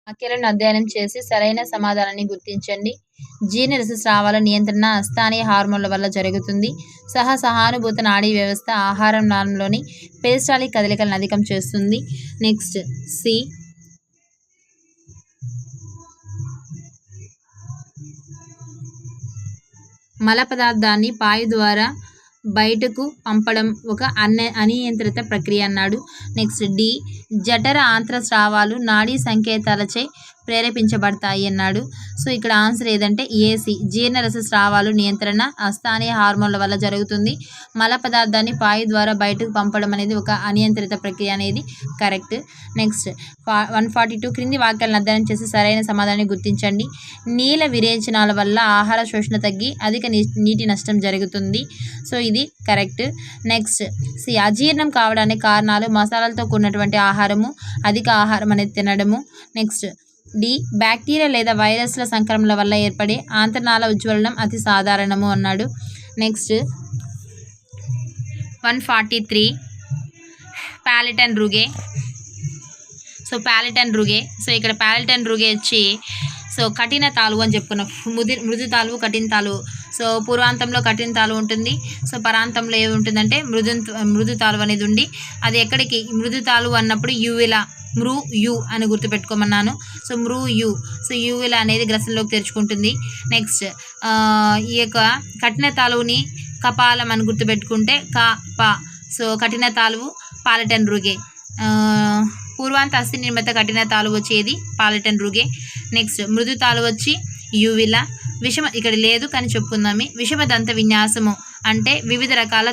వాక్యాలను అధ్యయనం చేసి సరైన సమాధానాన్ని గుర్తించండి. జీర్ణరస స్రావాల నియంత్రణ స్థానియ హార్మోన్ల వల్ల జరుగుతుంది. సహానుభూత నాడీ వ్యవస్థ ఆహారం నాళంలోని పెరిస్టాలిక్ కదలికలను అధికం చేస్తుంది. Next C. మల పదార్థాన్ని పాయు ద్వారా బయటకు పంపడం ఒక అనియంత్రిత ప్రక్రియ అన్నాడు. Next D. జఠర ఆంత్రస్రావాలు నాడీ సంకేతాలచే ప్రేరేపించబడతాయి అన్నాడు. సో ఇక్కడ ఆన్సర్ ఏదంటే ఏసి. జీర్ణరస స్రావాలు నియంత్రణ అస్థానీయ హార్మోన్ల వల్ల జరుగుతుంది. మల పదార్థాన్ని పాయు ద్వారా బయటకు పంపడం అనేది ఒక అనియంత్రిత ప్రక్రియ అనేది కరెక్ట్. నెక్స్ట్ 142 క్రింది వాక్యాలను అధ్యయనం చేసి సరైన సమాధానాన్ని గుర్తించండి. నీల విరేచనాల వల్ల ఆహార శోషణ తగ్గి అధిక నీటి నష్టం జరుగుతుంది. సో ఇది కరెక్ట్. Next C. అజీర్ణం కావడానికి కారణాలు మసాలాలతో కూడినటువంటి ఆహారము, అధిక ఆహారం అనేది తినడము. Next D. బ్యాక్టీరియా లేదా వైరస్ల సంక్రమణ వల్ల ఏర్పడే ఆంతర్నాళ ఉజ్వలనం అతి సాధారణము అన్నాడు. నెక్స్ట్ 143 ప్యాలెటన్ రుగే. సో ప్యాలెటన్ రుగే. సో ఇక్కడ ప్యాలెటన్ రుగే వచ్చి సో కఠిన తాలువు అని చెప్పుకున్నాం. మృదు తాలువు, కఠిన తాలువు. సో పూర్వాంతంలో కఠిన తాలువు ఉంటుంది. సో పరాంతంలో ఏమి ఉంటుందంటే మృదు తాలువు అనేది ఉండి, అది ఎక్కడికి మృదు తాలువు అన్నప్పుడు యువిలా యు అని గుర్తుపెట్టుకోమన్నాను. So U. సో యువిలా అనేది గ్రసంలోకి తెరుచుకుంటుంది. నెక్స్ట్ ఈ యొక్క కఠిన తాలువుని కపాలం అని గుర్తుపెట్టుకుంటే ప. సో కఠిన తాలువు పాలెటన్ రుగే. పూర్వాంత అస్థి నిర్మిత కఠిన తాలువు వచ్చేది పాలెటన్ రుగే. నెక్స్ట్ మృదు తాలువు వచ్చి యువిలా. ఇక్కడ లేదు కానీ చెప్పుకుందామి. విషమ దంత విన్యాసము అంటే వివిధ రకాల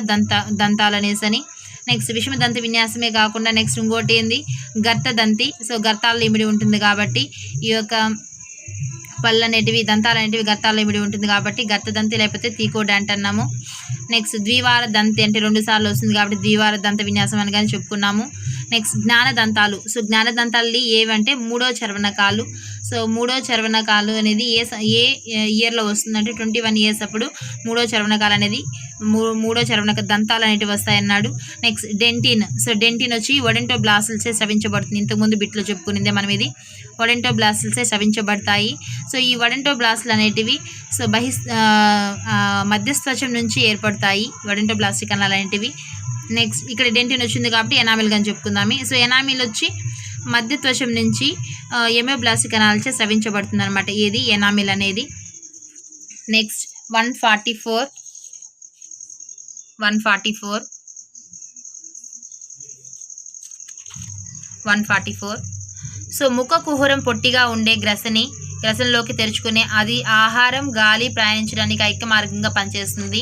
దంతాలు అనేసని. నెక్స్ట్ విషమ దంత విన్యాసమే కాకుండా నెక్స్ట్ ఇంకోటి ఏంది గర్త దంతి. సో గర్తాల్లో ఇమిడి ఉంటుంది కాబట్టి ఈ యొక్క పళ్ళు అనేటివి, దంతాలు అనేటివి గర్తాల్లో ఇమిడి ఉంటుంది కాబట్టి గర్త దంతి లేకపోతే తీకోడాంట్ అన్నాము. నెక్స్ట్ ద్వివార దంతి అంటే 2 సార్లు వస్తుంది కాబట్టి ద్వివార దంత విన్యాసం అని కానీ చెప్పుకున్నాము. నెక్స్ట్ జ్ఞానదంతాలు. సో జ్ఞానదంతాలు ఏవంటే 3వ చర్వణకాలు. సో 3వ చర్వణకాలు అనేది ఏ ఇయర్లో వస్తుందంటే 21 ఇయర్స్ అప్పుడు 3వ చర్వణకాలు అనేది 3వ చర్వణక దంతాలు అనేటివి వస్తాయన్నాడు. Next dentin. సో డెంటిన్ వచ్చి ఒడెంటోబ్లాస్టల్సే స్రవించబడుతుంది. ఇంతకుముందు బిట్లో చెప్పుకునిందే మనం ఇది. ఒడెంటోబ్లాస్టల్సే స్రవించబడతాయి. సో ఈ ఒడెంటోబ్లాస్టులు అనేటివి సో మధ్యస్థం నుంచి ఏర్పడతాయి ఒడెంటోబ్లాస్టిక్ కణాలు అనేటివి. నెక్స్ట్ ఇక్కడ డెంటిన్ వచ్చింది కాబట్టి ఎనామిల్ అని చెప్పుకుందాము. సో ఎనామిల్ వచ్చి మధ్య త్వచం నుంచి ఎమోబ్లాస్టిక్ కణాలచే స్రవించబడుతుంది అనమాట ఇది ఎనామిల్ అనేది. నెక్స్ట్ 144 సో ముఖ కుహరం పొట్టిగా ఉండే గ్రసనలోకి తెరుచుకునే అది ఆహారం, గాలి ప్రయాణించడానికి ఐక్య మార్గంగా పనిచేస్తుంది.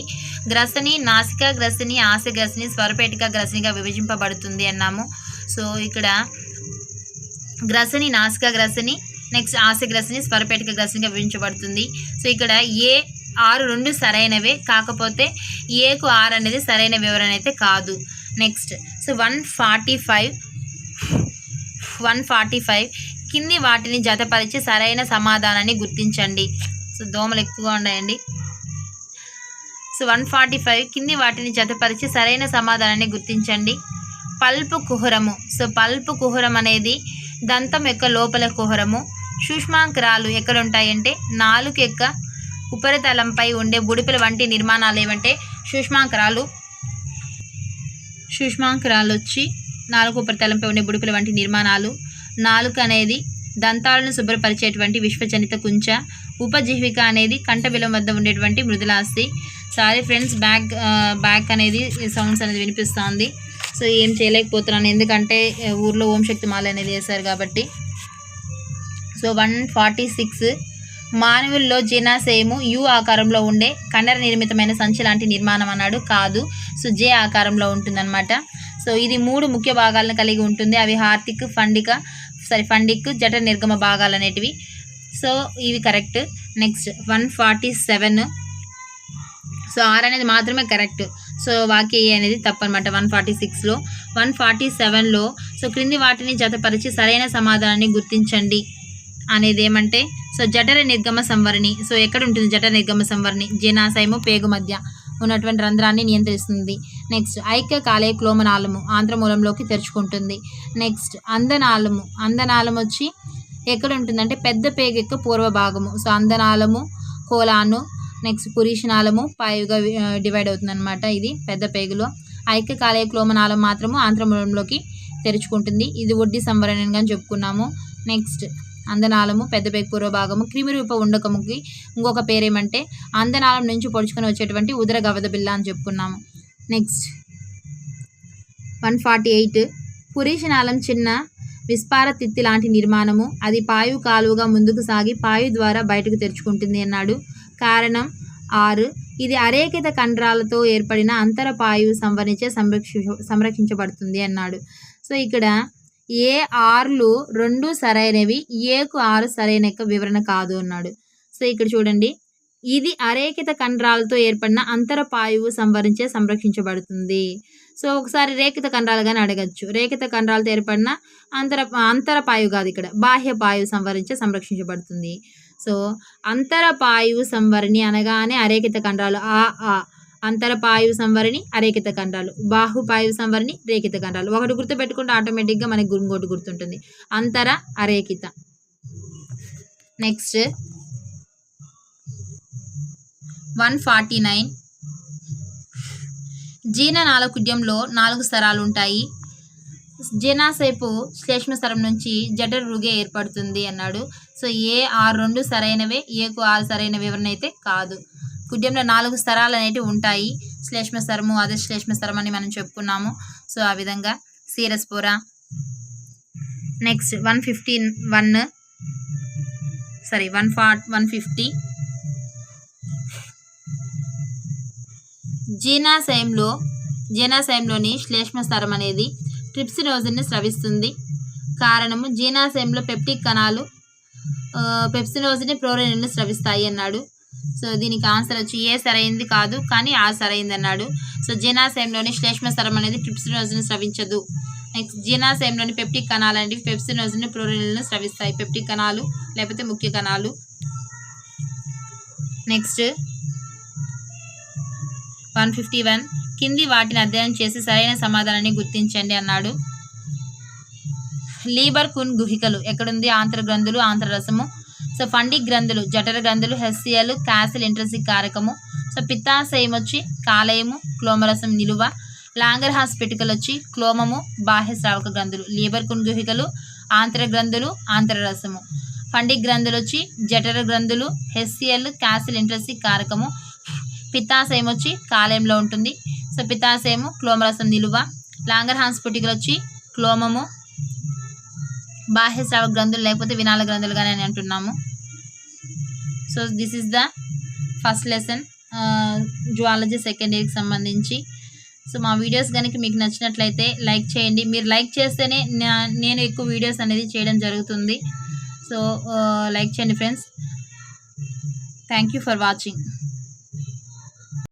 గ్రసని నాసికా గ్రసని, ఆశ గ్రసని, స్వరపేటిక గ్రసనిగా విభజింపబడుతుంది అన్నాము. సో ఇక్కడ గ్రసని నాసికా గ్రసని, నెక్స్ట్ ఆశ గ్రసని, స్వరపేటిక గ్రసనిగా విభజించబడుతుంది. సో ఇక్కడ ఏ 6 సరైనవే, కాకపోతే ఏకు 6 అనేది సరైన వివరణ అయితే కాదు. నెక్స్ట్ సో 145 కింది వాటిని జతపరిచి సరైన సమాధానాన్ని గుర్తించండి. సో దోమలు ఎక్కువగా ఉన్నాయండి. సో 145 కింది వాటిని జతపరిచి సరైన సమాధానాన్ని గుర్తించండి. పల్పు కుహరము. సో పల్పు కుహరం అనేది దంతం యొక్క లోపల కుహరము. సూక్ష్మాంకరాలు ఎక్కడ ఉంటాయంటే నాలుక యొక్క ఉపరితలంపై ఉండే బుడిపెల వంటి నిర్మాణాలు ఏమంటే సూక్ష్మాంకరాలు వచ్చి నాలుక ఉపరితలంపై ఉండే బుడిపెల వంటి నిర్మాణాలు. నాలుక అనేది దంతాలను శుభ్రపరిచేటువంటి విశ్వజనిత కుంచ. ఉపజీవిక అనేది కంఠబిలం వద్ద ఉండేటువంటి మృదులాస్తి. సారీ ఫ్రెండ్స్, బ్యాక్ అనేది సౌండ్స్ అనేది వినిపిస్తుంది. సో ఏం చేయలేకపోతున్నాను ఎందుకంటే ఊర్లో ఓం శక్తి మాల అనేది వేశారు కాబట్టి. సో 146 మానవుల్లో జీర్ణాశయము యు ఆకారంలో ఉండే కండర నిర్మితమైన సంచి లాంటి నిర్మాణం అన్నాడు. కాదు. సో జే ఆకారంలో ఉంటుందన్నమాట. సో ఇది 3 ముఖ్య భాగాలను కలిగి ఉంటుంది. అవి ఫండిక్ జఠర నిర్గమ భాగాలు అనేటివి. సో ఇవి కరెక్ట్. నెక్స్ట్ 147 సో 6 అనేది మాత్రమే కరెక్ట్. సో వాక్య ఏ అనేది తప్పు అనమాట 146లో. 147లో సో క్రింది వాటిని జతపరిచి సరైన సమాధానాన్ని గుర్తించండి అనేది ఏమంటే సో జఠర నిర్గమ సంవరణి. సో ఎక్కడ ఉంటుంది జఠర నిర్గమ సంవరణి? జీర్ణాశయము పేగు మధ్య ఉన్నటువంటి రంధ్రాన్ని నియంత్రిస్తుంది. నెక్స్ట్ ఐక్య కాలేయ క్లోమనాళము ఆంత్రమూలంలోకి తెరుచుకుంటుంది. నెక్స్ట్ అందనాళము వచ్చి ఎక్కడ ఉంటుందంటే పెద్ద పేగు యొక్క పూర్వ భాగము. సో అందనాళము, కోలాను, నెక్స్ట్ పురీషనాళము పాయుగా డివైడ్ అవుతుందన్నమాట. ఇది పెద్ద పేగులో. ఐక్యకాలేయ క్లోమనాళం మాత్రము ఆంత్రములంలోకి తెరుచుకుంటుంది. ఇది ఒడ్డి సంవరణంగా చెప్పుకున్నాము. నెక్స్ట్ అందనాళము, పెద్ద పేగు పూర్వ భాగము. క్రిమిరూప ఉండకముకి ఇంకొక పేరేమంటే అందనాళం నుంచి పొడుచుకొని వచ్చేటువంటి ఉదర గవద బిల్ల అని చెప్పుకున్నాము. నెక్స్ట్ 148 పురీషనాళం చిన్న విస్పార తిత్తి లాంటి నిర్మాణము. అది పాయు కాలువగా ముందుకు సాగి పాయు ద్వారా బయటకు తెరుచుకుంటుంది అన్నాడు. కారణం 6. ఇది అరేఖిత కండరాలతో ఏర్పడిన అంతరపాయువు సంవరణించే సంరక్షించబడుతుంది అన్నాడు. సో ఇక్కడ ఏ 6లు 2 సరైనవి, ఏకు 6 సరైన యొక్క వివరణ కాదు అన్నాడు. సో ఇక్కడ చూడండి, ఇది అరేఖిత కండరాలతో ఏర్పడిన అంతరపాయువు సంరక్షించబడుతుంది. సో ఒకసారి రేఖిత కండరాలుగానే అడగచ్చు. రేఖిత కండరాలతో ఏర్పడిన అంతరపాయువు కాదు, ఇక్కడ బాహ్య పాయువు సంరక్షించబడుతుంది. సో అంతరపాయువు సంవరణి అనగానే అరేఖిత కండరాలు అంతరపాయువు సంవరణి అరేఖిత కండరాలు, బాహుపాయువు సంవరణి రేఖిత కండరాలు. ఒకటి గుర్తుపెట్టుకుంటే ఆటోమేటిక్గా మనకి ఇంకోటి గుర్తుంటుంది, అంతర అరేఖిత. నెక్స్ట్ 149 జీర్ణనాళకుడ్యంలో 4 స్తరాలు ఉంటాయి. జీర్ణాశయపు శ్లేష్మ స్తరం నుంచి జఠర రుగే ఏర్పడుతుంది అన్నాడు. సో ఏ 6 సరైనవే, ఏకు 6 సరైన వివరణ అయితే కాదు. కుడ్యంలో 4 స్తరాలు అనేవి ఉంటాయి. శ్లేష్మ స్తరము, అదే శ్లేష్మ స్తరం అని మనం చెప్పుకున్నాము. సో ఆ విధంగా సీరస్పోర. నెక్స్ట్ 150 జీర్ణాశయంలోని శ్లేష్మ స్తరం అనేది ట్రిప్సినోజిన్ని స్రవిస్తుంది. కారణము జీర్ణాశయంలో పెప్టిక్ కణాలు పెప్సినోజిన్ ప్రోరెనిన్ను స్రవిస్తాయి అన్నాడు. సో దీనికి ఆన్సర్ వచ్చి ఏ సరైంది కాదు, కానీ ఆ సరైంది అన్నాడు. సో జీర్ణాశయంలోని శ్లేష్మ స్తరం అనేది ట్రిప్సినోజిన్ స్రవించదు. నెక్స్ట్ జీర్ణాశయంలోని పెప్టిక్ కణాలు అనేవి పెప్సినోజిన్ ప్రోరెనిన్ను స్రవిస్తాయి. పెప్టిక్ కణాలు లేకపోతే ముఖ్య కణాలు. నెక్స్ట్ 151 కింది వాటిని అధ్యయనం చేసి సరైన సమాధానాన్ని గుర్తించండి అన్నాడు. లీబర్ కున్ గుహికలు ఎక్కడుంది? ఆంత్రగ్రంథులు, ఆంత్రరసము. సో ఫండిక్ గ్రంథులు, జఠర గ్రంథులు, హెస్సియలు, క్యాసిల్ ఇంట్రెన్సిక్ కారకము. సో పిత్తాశయం వచ్చి కాలేయము, క్లోమరసం నిలువ. లాంగర్హాస్ పెటికలు వచ్చి క్లోమము, బాహ్య శ్రావక గ్రంథులు. లీబర్ కున్ గుహికలు, ఆంత్రగ్రంథులు, ఆంత్రరసము. ఫండిక్ గ్రంథులు వచ్చి జఠర గ్రంథులు, హెస్సియల్, క్యాసిల్ ఇంట్రెన్సిక్ కారకము. పిత్తాశయం వచ్చి కాలేయంలో ఉంటుంది. సో పిత్తాశయము, క్లోమరసం నిలువ. లాంగర్హాన్స్ పెటికలు వచ్చి క్లోమము, బాహ్య శ్రావక గ్రంథులు లేకపోతే వినాల గ్రంథులుగానే అని అంటున్నాము. So this is the first lesson zoology second ఇయర్కి సంబంధించి. సో మా వీడియోస్ కనుక మీకు నచ్చినట్లయితే లైక్ చేయండి. మీరు లైక్ చేస్తేనే నేను ఎక్కువ వీడియోస్ అనేది చేయడం జరుగుతుంది. సో లైక్ చేయండి friends. Thank you for watching.